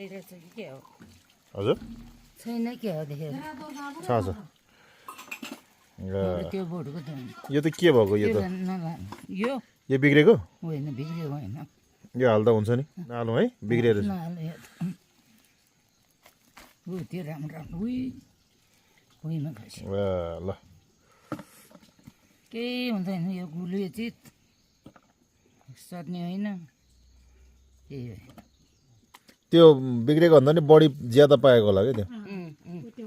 के हो हजुर छैन के हो देखेर छ छ त्यो बोर्डको त यो त के भएको यो त यो यो बिग्रेको होइन बिग्रेको होइन यो हाल्दा हुन्छ नि नहालौँ है बिग्रेर नहाल्नु त्यो राम्रो राम्रो भुइँमा खस्यो ल केही हुँदैन यो गुलियो चित सर्ने होइन त्यही हो त्यो बिग्रेको भन्दा नि बढी ज्यादा पाएको होला क्या त्यो